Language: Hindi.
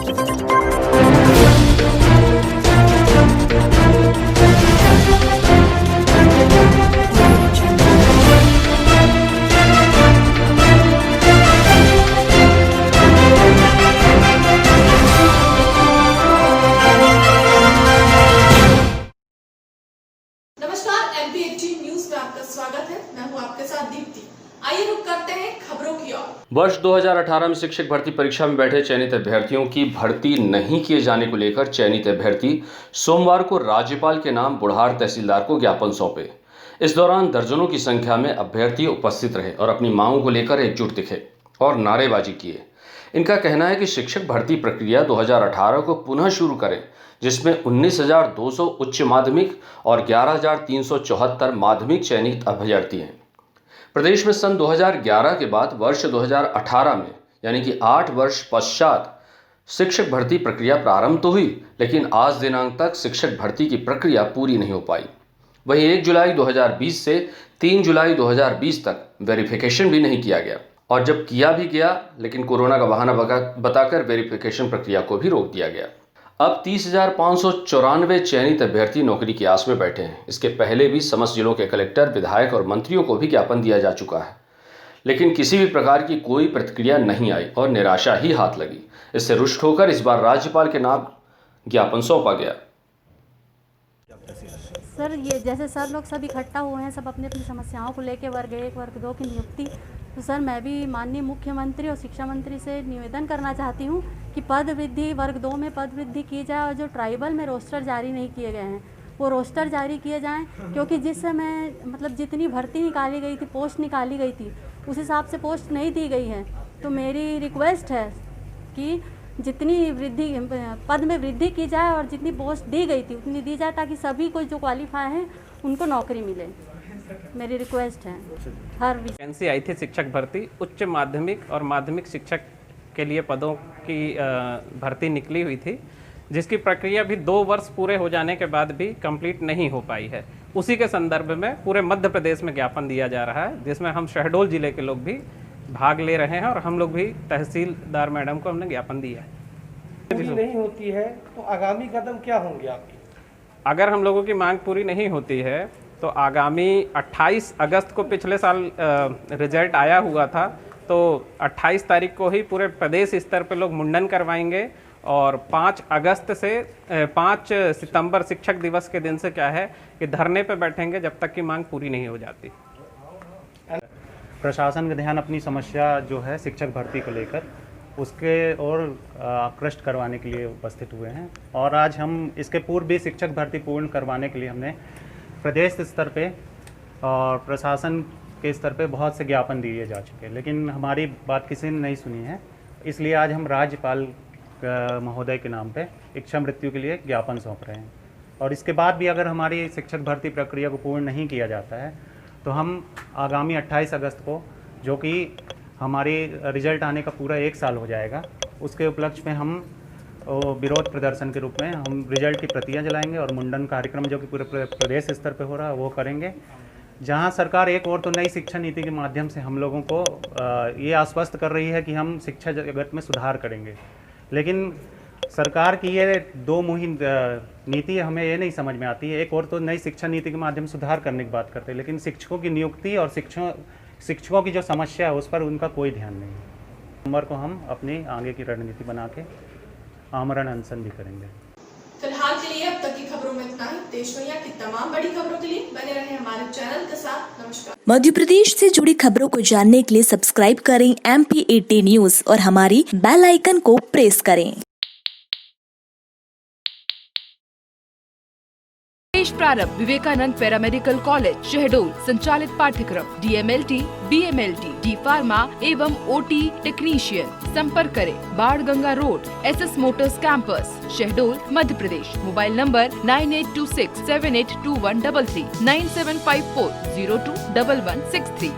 नमस्कार, MP18 न्यूज में आपका स्वागत है। मैं हूं आपके साथ दीप्ति। आइए रुक करते हैं खबरों की ओर। वर्ष 2018 में शिक्षक भर्ती परीक्षा में बैठे चयनित अभ्यर्थियों की भर्ती नहीं किए जाने को लेकर चयनित अभ्यर्थी सोमवार को राज्यपाल के नाम बुढ़ार तहसीलदार को ज्ञापन सौंपे। इस दौरान दर्जनों की संख्या में अभ्यर्थी उपस्थित रहे और अपनी मांगों को लेकर एकजुट दिखे और नारेबाजी किए। इनका कहना है कि शिक्षक भर्ती प्रक्रिया 2018 को पुनः शुरू करें, जिसमें 19,200 उच्च माध्यमिक और 11,374 माध्यमिक चयनित अभ्यर्थी हैं। प्रदेश में सन 2011 के बाद वर्ष 2018 में यानी कि 8 वर्ष पश्चात शिक्षक भर्ती प्रक्रिया प्रारंभ तो हुई, लेकिन आज दिनांक तक शिक्षक भर्ती की प्रक्रिया पूरी नहीं हो पाई। वहीं 1 जुलाई 2020 से 3 जुलाई 2020 तक वेरिफिकेशन भी नहीं किया गया, और जब किया भी गया लेकिन कोरोना का बहाना बताकर वेरिफिकेशन प्रक्रिया को भी रोक दिया गया। अब 30,594 चयनित अभ्यर्थी नौकरी की आस में बैठे हैं। इसके पहले भी समस्त जिलों के कलेक्टर, विधायक और मंत्रियों को भी ज्ञापन दिया जा चुका है, लेकिन किसी भी प्रकार की कोई प्रतिक्रिया नहीं आई और निराशा ही हाथ लगी। इससे रुष्ट होकर इस बार राज्यपाल के नाम ज्ञापन सौंपा गया। सर, ये जैसे सर लोग सब इकट्ठा हुए हैं, सब अपनी अपनी समस्याओं को लेकर वर्ग 1 वर्ग 2 की नियुक्ति, तो सर मैं भी माननीय मुख्यमंत्री और शिक्षा मंत्री से निवेदन करना चाहती हूँ कि पद वृद्धि वर्ग 2 में पद वृद्धि की जाए, और जो ट्राइबल में रोस्टर जारी नहीं किए गए हैं वो रोस्टर जारी किए जाएं, क्योंकि जिस समय मतलब जितनी भर्ती निकाली गई थी, पोस्ट निकाली गई थी, उस हिसाब से पोस्ट नहीं दी गई है। तो मेरी रिक्वेस्ट है कि जितनी वृद्धि पद में वृद्धि की जाए और जितनी पोस्ट दी गई थी उतनी दी जाए, ताकि सभी को जो क्वालिफाई हैं उनको नौकरी मिले। मेरी रिक्वेस्ट है। हर वैकेंसी आई थी शिक्षक भर्ती, उच्च माध्यमिक और माध्यमिक शिक्षक के लिए पदों की भर्ती निकली हुई थी, जिसकी प्रक्रिया भी 2 वर्ष पूरे हो जाने के बाद भी कंप्लीट नहीं हो पाई है। उसी के संदर्भ में पूरे मध्य प्रदेश में ज्ञापन दिया जा रहा है, जिसमें हम शहडोल जिले के लोग भी भाग ले रहे हैं और हम लोग भी तहसीलदार मैडम को हमने ज्ञापन दिया है। पूरी नहीं होती है तो आगामी कदम क्या होंगे आपके? अगर हम लोगों की मांग पूरी नहीं होती है तो आगामी 28 अगस्त को पिछले साल रिजल्ट आया हुआ था, तो 28 तारीख को ही पूरे प्रदेश स्तर पे लोग मुंडन करवाएंगे, और 5 अगस्त से 5 सितंबर शिक्षक दिवस के दिन से क्या है कि धरने पे बैठेंगे जब तक कि मांग पूरी नहीं हो जाती। प्रशासन का ध्यान अपनी समस्या जो है शिक्षक भर्ती को लेकर उसके और आकृष्ट करवाने के लिए उपस्थित हुए हैं, और आज हम इसके पूर्व भी शिक्षक भर्ती पूर्ण करवाने के लिए हमने प्रदेश स्तर पे और प्रशासन के स्तर पे बहुत से ज्ञापन दिए जा चुके हैं, लेकिन हमारी बात किसी ने नहीं सुनी है। इसलिए आज हम राज्यपाल महोदय के नाम पे इच्छा मृत्यु के लिए ज्ञापन सौंप रहे हैं, और इसके बाद भी अगर हमारी शिक्षक भर्ती प्रक्रिया को पूर्ण नहीं किया जाता है तो हम आगामी 28 अगस्त को, जो कि हमारी रिजल्ट आने का पूरा 1 साल हो जाएगा, उसके उपलक्ष्य में हम विरोध प्रदर्शन के रूप में हम रिजल्ट की प्रतियां जलाएंगे और मुंडन कार्यक्रम जो कि पूरे प्रदेश स्तर पे हो रहा है वो करेंगे, जहां सरकार एक और तो नई शिक्षा नीति के माध्यम से हम लोगों को ये आश्वस्त कर रही है कि हम शिक्षा जगत में सुधार करेंगे, लेकिन सरकार की ये 2 मुही नीति हमें ये नहीं समझ में आती है। एक और तो नई शिक्षा नीति के माध्यम से सुधार करने की बात करते हैं, लेकिन शिक्षकों की नियुक्ति और शिक्षकों की जो समस्या है उस पर उनका कोई ध्यान नहीं है। नवंबर को हम अपनी आगे की रणनीति बना के आमरण अनशन भी करेंगे। फिलहाल के लिए अब तक की खबरों में इतना ही। देश दुनिया की तमाम बड़ी खबरों के लिए बने रहें हमारे चैनल के साथ। नमस्कार। मध्य प्रदेश से जुड़ी खबरों को जानने के लिए सब्सक्राइब करें MP18 न्यूज और हमारी बेल आइकन को प्रेस करें। प्रारंभ विवेकानंद पैरामेडिकल कॉलेज शहडोल संचालित पाठ्यक्रम DMLT, BMLT, D फार्मा एवं OT टेक्नीशियन। संपर्क करें Banganga road SS motors campus Shahdol Madhya Pradesh. Mobile number 9826782133 9754021163।